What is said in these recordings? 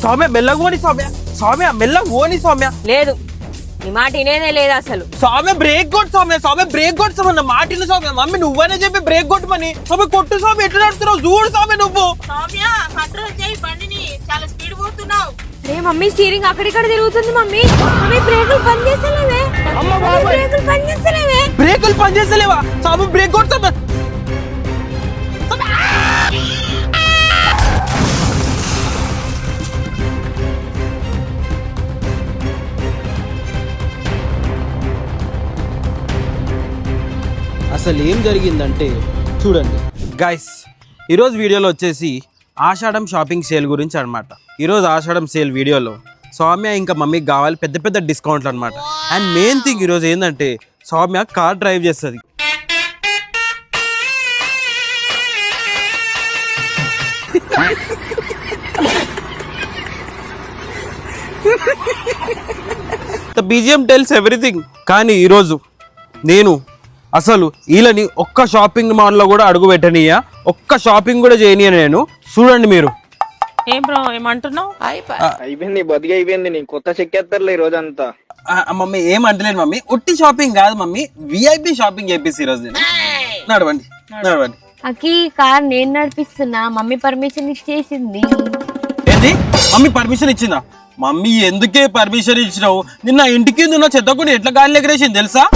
సౌమ్య మెల్లగా పోని సౌమ్య, సౌమ్య మెల్లగా పోని సౌమ్య. లేదు నీ మాట వినేదే లేదు అసలు. సౌమ్య బ్రేక్ కొట్టు సౌమ్య, సౌమ్య బ్రేక్ కొట్టు సౌమ్య, నా మాట విను సౌమ్య. మమ్మీ నువ్వనే చెప్పి బ్రేక్ కొట్టుమని. సౌమ్య కొట్టు సౌమ్య, ఎట్లా నడుస్తున్నావు చూడు సౌమ్య నువ్వు. సౌమ్య కంట్రోల్ చేయి బండిని, చాలా స్పీడ్ పోతున్నావు. రే మమ్మీ స్టీరింగ్ అక్కడిక్కడ తిరుగుతుంది మమ్మీ. మమ్మీ బ్రేకులు పని చేస్తలేవే, బ్రేకులు పని చేస్తలేవే. బ్రేకులు పని చేస్తలేవా సౌమ్య? బ్రేక్ కొట్టు సౌమ్య. అసలు ఏం జరిగిందంటే చూడండి గైస్, ఈరోజు వీడియోలో వచ్చేసి ఆషాఢం షాపింగ్ సేల్ గురించి అనమాట. ఈరోజు ఆషాఢం సేల్ వీడియోలో సౌమ్య ఇంకా మమ్మీకి కావాలి పెద్ద పెద్ద డిస్కౌంట్లు అనమాట. అండ్ మెయిన్ థింగ్ ఈరోజు ఏంటంటే సౌమ్య కార్ డ్రైవ్ చేస్తుంది. The BGM tells everything. కానీ ఈరోజు నేను అసలు వీళ్ళని ఒక్క షాపింగ్ మాల్లో కూడా అడుగు పెట్టనియా, ఒక్క షాపింగ్ కూడా చేయనియా నేను. చూడండి మీరు. ఏం బ్రో ఏమంటున్నావు? అయిపోయింది బతికి అయిపోయింది. నీ కొత్త చెక్కేస్తారులే ఈ రోజు అంతా. మమ్మీ ఏమంటలేదు మమ్మీ, ఉట్టి షాపింగ్ కాదు మమ్మీ, విఐపి షాపింగ్ చేపిస్తే ఈరోజు నేను. నడవండి నడవండి. అకి కార్ నేను నడిపిస్తున్నా, మమ్మీ పర్మిషన్ ఇచ్చేసింది. ఏంది మమ్మీ పర్మిషన్ ఇచ్చిందా? మమ్మీ ఎందుకే పర్మిషన్ ఇచ్చినావు? నిన్న ఇంటికి ఉన్న చెత్తకుండా ఎట్లా గాలి ఎగరేసింది తెలుసా?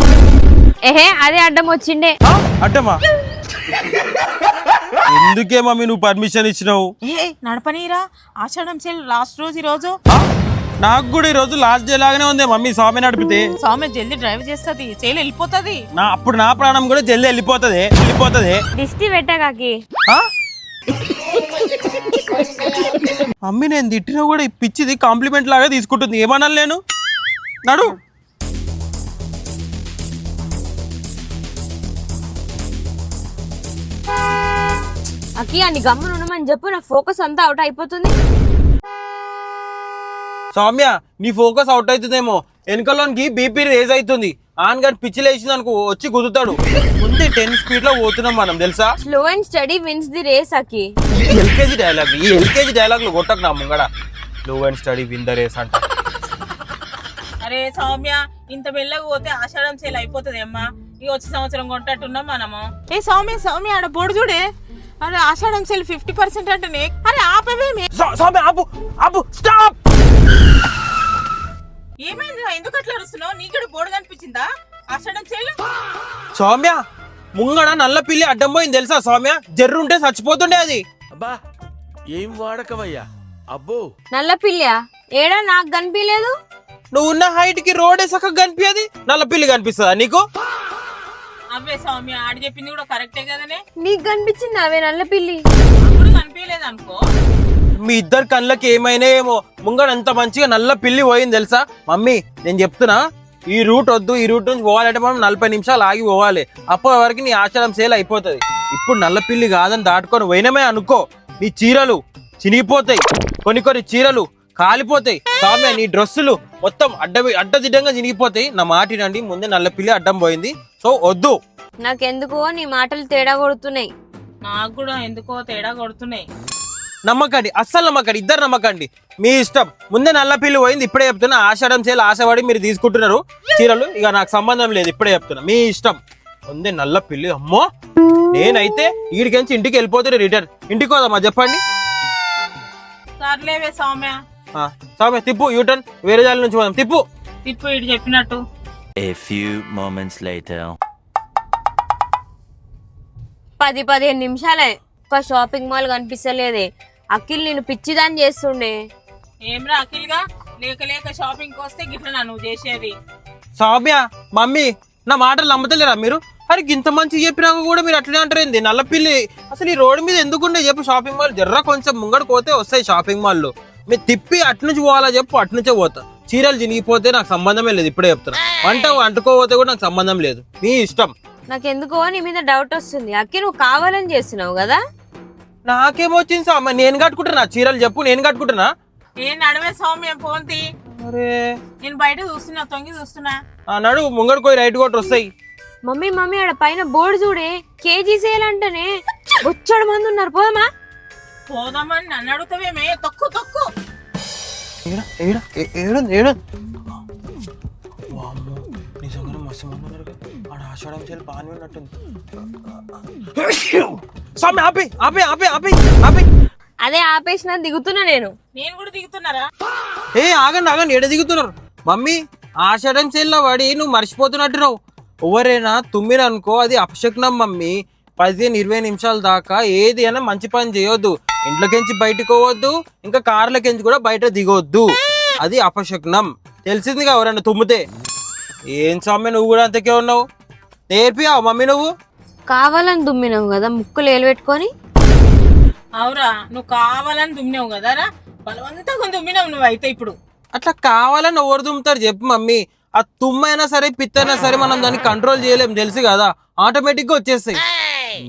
ఏహే అదే అడ్డం వచ్చిండే. అడ్డమా? ఎందుకే మమ్మీ నువ్వు పర్మిషన్ ఇచ్చినావు? నడపనీరా, ఆషాఢం సేల్ లాస్ట్ రోజు ఈ రోజు. నాకు కూడా ఈ రోజు లాస్ట్ డే లాగానే ఉంది మమ్మీ. సౌమ్య నడిపితే సౌమ్య జల్దీ డ్రైవ్ చేస్తుంది, సేల్ వెళ్ళిపోతుంది. అప్పుడు నా ప్రాణం కూడా జల్దీ వెళ్ళిపోతుంది. దిష్టి పెట్టాకి మమ్మీ నేను తిట్టినా కూడా ఈ పిచ్చిది కాంప్లిమెంట్ లాగా తీసుకుంటుంది. ఏమన్నా నేను నడు. అకి అని గమ్మున ఉండమని చెప్పు, నా ఫోకస్ అంతా అవుట్ అయిపోతుంది. సౌమ్య నీ ఫోకస్ అవుట్ అవుతుందేమో, వెనకలోనికి బీపీ రేజ్ అవుతుంది. ఆన్ గడ్ పిచ్చిలు వేసింది అనుకో వచ్చి కుదుతాడు. ముందే 10 స్పీడ్ లో పోతున్నాం మనం తెలుసా. Slow and steady wins the race అకి. ఎల్కేజీ డైలాగ్, ఈ ఎల్కేజీ డైలాగ్ లో కొట్టకు నా ముంగడ. Slow and steady win the race అంట. అరే సౌమ్య ఇంత మెల్లగా పోతే ఆషాఢం సేల్ అయిపోతుంది అమ్మా. ఇక వచ్చే సంవత్సరం కొంటట్టున్నాం మనము. ఏ సౌమ్య సౌమ్య ఆడ బోర్డు చూడే, అరే ఆషాఢం సేల్ 50% అంటేనే. అరే ఆపేమే. సౌమ్య ఆపు ఆపు, స్టాప్. ఏమైందిరా, ఎందుకు అట్లా అరుస్తున్నావు? నీకు కూడా బోర్డు కనిపించిందా ఆషాఢం సేల్? సౌమ్య ముంగడ నల్ల పిల్లి అడ్డం పోయింది తెలుసా సౌమ్య? జర్రుంటే చచ్చిపోతుండే అది. అబ్బా ఏం వాడకవయ్యా అబ్బో. నల్ల పిల్ల ఏడా నాకు కనిపించలేదు. నువ్వు ఉన్న హైట్ కి రోడ్ వేసాక కనిపించది, నల్ల పిల్లి కనిపిస్తుందా నీకు? అవే సౌమ్య ఆడి చెప్పింది కూడా కరెక్టే కదనే. నీకు కనిపించింది అవే నల్ల పిల్లి? అప్పుడు కనిపించలేదు అనుకో. మీ ఇద్దరు కళ్ళకి ఏమైనా ఏమో, ముంగడ అంత మంచిగా నల్ల పిల్లి పోయింది తెలుసా. మమ్మీ నేను చెప్తున్నా, ఈ రూట్ వద్దు, ఈ రూట్ నుంచి పోవాలంటే మనం 40 నిమిషాలు ఆగి పోవాలి. అప్పటి వరకు నీ ఆచారం సేల్ అయిపోతుంది. ఇప్పుడు నల్ల పిల్లి కాదని దాటుకొని పోయినమే అనుకో, నీ చీరలు చినిగిపోతాయి, కొన్ని చీరలు కాలిపోతాయి. సౌమ్య నీ డ్రెస్సులు మొత్తం అడ్డదిడ్డంగా చినిగిపోతాయి. నా మాటినండి, ముందే నల్ల పిల్లి అడ్డం పోయింది. సో వద్దు. నాకెందుకో నీ మాటలు తేడా కొడుతున్నాయి. నాకు కూడా ఎందుకో తేడా కొడుతున్నాయి. నమ్మకండి, అస్సలు నమ్మకండి, ఇద్దరు నమ్మకండి, మీ ఇష్టం. ముందే నల్ల పిల్లి పోయింది, ఇప్పుడే చెప్తున్నా. ఆషాఢం సేల్ ఆశపడి మీరు తీసుకుంటున్నారు చీరలు, ఇక నాకు సంబంధం లేదు, ఇప్పుడే చెప్తున్నా, మీ ఇష్టం. ముందే నల్ల పిల్లి. అమ్మో నేనైతే ఈడికెంచి ఇంటికి వెళ్ళిపోతే రిటర్న్. ఇంటికి పోదామా చెప్పండి? సర్లేవే సౌమ్య. సౌమ్య తిప్పు, యూటర్న్, వేరే జాలి నుంచి పోదాం. తిప్పు తిప్పు ఇటు చెప్పినట్టు. A few moments later. 10-15 నిమిషాలే ఒక షాపింగ్ మాల్ కనిపిస్తలేదే. అఖిల్ నేను పిచ్చిదాన్ని చేస్తుండే. ఏమ్రా అఖిల్గా, లేక లేక షాపింగ్ వస్తే గిట్లా నువ్వు చేసేది. సౌమ్య మమ్మీ నా మాటలు నమ్మతలేరా మీరు? అరే ఇంత మంచి చెప్పినాక కూడా మీరు అట్లనే అంటారేంది? నల్ల పిల్లి అసలు ఈ రోడ్డు మీద ఎందుకుండే చెప్పు? షాపింగ్ మాల్ జర్రా కొంచెం ముంగడికి పోతే వస్తాయి షాపింగ్ మాల్లో. మీరు తిప్పి అట్నుంచి పోవాలా చెప్పు, అట్నుంచే పోతా. చీరలు చినిగిపోతే నాకు సంబంధమే లేదు, ఇప్పుడే చెప్తున్నా. అంటుకోపోతే కూడా నాకు సంబంధం లేదు, మీ ఇష్టం. నాకెందుకో నీ మీద డౌట్ వస్తుంది. అక్కి నువ్వు కావాలని చేస్తున్నావు కదా? నాకేమొచ్చింది సౌమ్య? నేను కట్టుకుంటున్నా చీరలు చెప్పు, నేను కట్టుకుంటున్నా. ఏ నడవే సౌమ్య పోంతి. అరే నేను బయట చూస్తున్నా, తొంగి చూస్తున్నా. నడు ముంగడికి పోయి రైట్ కొట్టు వస్తాయి. మమ్మీ ఆడ పైన బోర్డు చూడే, కేజీ సేల్ అంటేనే బొచ్చడు మంది ఉన్నారు. పోదమా? పోదామని నన్ను అడుగుతావేమే? తొక్కు నిజంగానే మస్తు మంది ఉన్నారు కదా. ఆడ ఆషాఢం చేయాలి బాగానే ఉన్నట్టుంది. స్వామి ఆపి ఆపి ఆపి ఆపి ఆపి. అదే ఆపేసిన దిగుతున్నా నేను. నేను కూడా దిగుతున్నారా? ఏ ఆగండి ఆగండి, ఎడ దిగుతున్నారు మమ్మీ? ఆషాఢం చేయాల వాడి నువ్వు మర్చిపోతున్నట్టున్నావు. ఎవరైనా తుమ్మిరనుకో అది అపశకునం మమ్మీ. 15-20 నిమిషాల దాకా ఏది అయినా మంచి పని చేయొద్దు. ఇంట్లోకించి బయటకు పోవద్దు, ఇంకా కార్లకించి కూడా బయట దిగొద్దు. అది అపశకునం, తెలిసిందిగా ఎవరైనా తుమ్మితే. ఏం స్వామి నువ్వు కూడా అంతకే ఉన్నావు? నేర్పియావు మమ్మీ నువ్వు? కావాలని దుమ్మినావు కదా ముక్కులు ఏలుపెట్టుకొని. అవురా, నువ్వు కావాలని దుమ్మినావు కదరా, బలవంతంగా దుమ్మినావు నువ్వు అయితే. ఇప్పుడు అట్లా కావాలని ఎవరు తుమ్ముతారు చెప్పు మమ్మీ? ఆ తుమ్మైనా సరే పిత్తైనా సరే మనం దాన్ని కంట్రోల్ చేయలేం, తెలుసు కదా. ఆటోమేటిక్గా వచ్చేస్తాయి.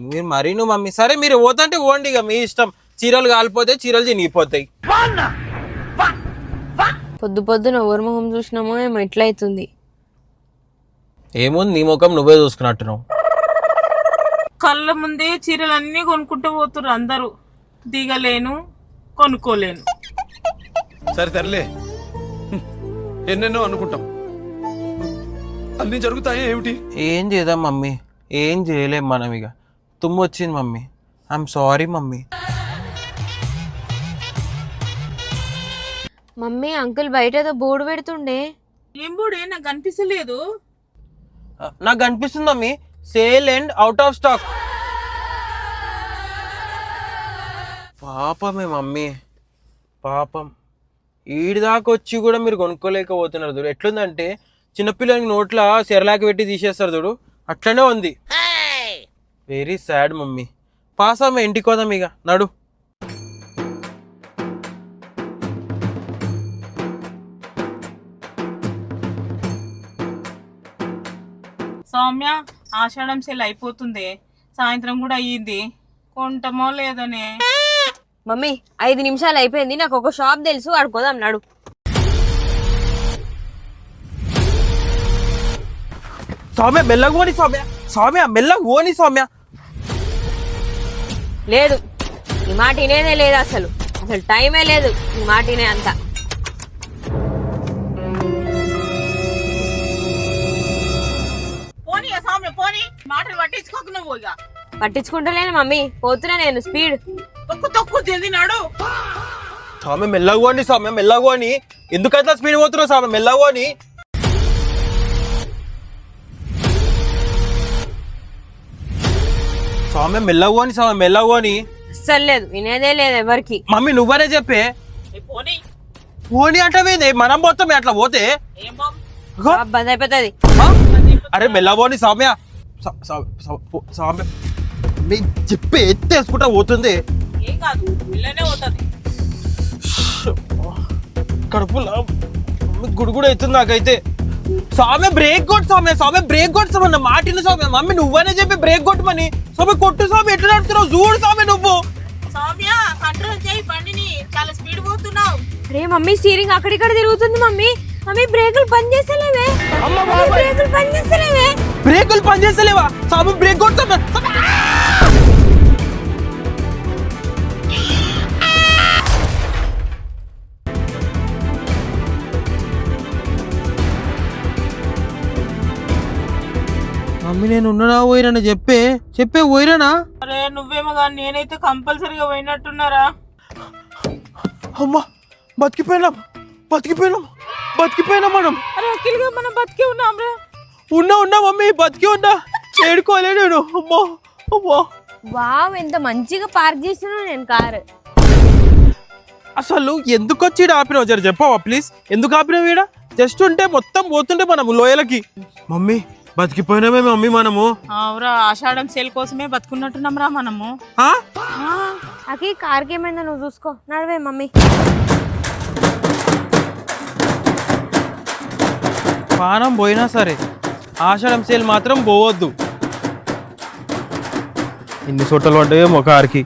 మీరు మరీ నువ్వు మమ్మీ. సరే మీరు పోతంటే పోండి, ఇక మీ ఇష్టం. చీరలు కాలిపోతే చీరలు చినిగిపోతాయి. పొద్దు పొద్దున ఎవరి మొహం చూసినామో ఏమో ఎట్లయితుంది. ఏముంది నీ ముఖం నువ్వే చూసుకున్నట్టున్నావు. కళ్ళ ముందే చీరలన్నీ కొనుక్కుంటూ పోతున్నారు అందరూ. దిగలేను, కొనుక్కోలేను. సరే తరలే, ఎన్నెన్నో అనుకుంటాం, అన్ని జరుగుతాయి ఏమిటి? ఏం చేద్దాం మమ్మీ, ఏం చేయలేం మనం. ఇక తుమ్ము వచ్చింది mummy, I'm sorry mummy. Mummy uncle బయట ఏదో బోర్డు పెడుతుండే. ఏం బోడే నాకు కనిపిస్తలేదు. నాకు అనిపిస్తుంది mummy, sale and out of stock. పాపమే మమ్మీ, పాపం. ఈడి దాకా వచ్చి కూడా మీరు కొనుక్కోలేకపోతున్నారు చూడు. ఎట్లుందంటే చిన్నపిల్లలకి నోట్ల సెరలాకి పెట్టి తీసేస్తారు చూడు, అట్లనే ఉంది. Very sad mummy. పాస్ అమ్మ, ఇంటికి పోదాం ఇక, నడు. సౌమ్య, ఆషాఢం సేల్ అయిపోతుంది, సాయంత్రం కూడా అయ్యింది. కొంటమో లేదనే. మమ్మీ 5 నిమిషాలు అయిపోయింది, నాకు ఒక షాప్ తెలుసు, ఆడుకోదాం నాడు. సౌమ్య మెల్లగా పోని, సౌమ్య సౌమ్య మెల్లగా పోని సౌమ్య. లేదు, నీ మాట వినేదే లేదు, అసలు టైమే లేదు నీ మాట వినే అంత. పోనీ సౌమ్య పోనీ, మాటలు పట్టించుకోకు నువ్వు. ఇక పట్టించుకుంటలేను మమ్మీ, పోతున్నా నేను స్పీడ్. తక్కువ తెలినాడు. సౌమ్య మెల్లగా పోని, సౌమ్య మెల్లగా పోని. ఎందుకంటే స్పీడ్ పోతున్నావు సౌమ్య? మెల్లగా పోని. సౌమ్య మెల్లగా పోని, సౌమ్య మెల్లగా పోని. అస్సలు లేదు, వినేదే లేదు ఎవరికి. మమ్మీ నువ్వనే చెప్పే. పోనీ పోని అంటే మనం పోతాం అట్లా పోతే. ఏం బాబు, ఇగో. బంద్ అయిపోతుంది. ఆ? అరే మెల్లగా పోని సౌమ్య. సౌమ్య మీ చెప్పి ఎత్తేసుకుంటా పోతుంది. ఏం కాదు, పిల్లనే పోతుంది. కడుపులో గుడి కూడా అవుతుంది నాకైతే. సౌమ్య బ్రేక్ కొట్టు సౌమ్య, సౌమ్య బ్రేక్ కొట్టు సౌమ్య. మాటిని సౌమ్య, మమ్మీ నువ్వనే చెప్పి బ్రేక్ కొట్టమని. సౌమ్య కొట్టు సౌమ్య, ఎట్లా నడుతున్నావు చూడు సౌమ్య నువ్వు. సౌమ్య కంట్రోల్ చేయి బండిని, చాలా స్పీడ్ పోతున్నావు. రే మమ్మీ, స్టీరింగ్ అక్కడిక్కడ తిరుగుతుంది మమ్మీ. మమ్మీ బ్రేకులు పని చేస్తలేవే, బ్రేకులు పని చేస్తలేవే. బ్రేకులు పని చేస్తలేవా? సౌమ్య బ్రేక్ కొట్టు సౌమ్య. మమ్మీ నేను ఉన్ననా పోయినా చెప్పే పోయిరానా? అరే నువ్వేమో కానీ నేనైతే కంపల్సరీగా పోయినట్టున్నారా. అమ్మా బతికిపోయినాం మనం. అరే అఖిల్గా మనం బతికే ఉన్నాం రా. ఉన్నా మమ్మీ, బతికి ఉన్నా. ఏడుకోలే నేను. అమ్మా అమ్మా. వావ్, ఎంత మంచిగా పార్క్ చేస్తున్నావు నేను కారు. అసలు ఎందుకు వచ్చి ఈడ ఆపినావు జర చెప్పవా ప్లీజ్? ఎందుకు ఆపినావు ఈడ? జస్ట్ ఉంటే మొత్తం పోతుంటే మనము లోయలకి. మమ్మీ బతికిపోయినామే మమ్మీ మనము. అవురా, ఆషాఢం సేల్ కోసమే బతుకున్నట్టున్నాం రా మనము. అకి కార్కి ఏమైందో నువ్వు చూసుకో, నడవే మమ్మీ. పానం పోయినా సరే ఆషాఢం సేల్ మాత్రం పోవద్దు. ఇన్ని చోట్ల పడ్డాయో ఒక కారుకి.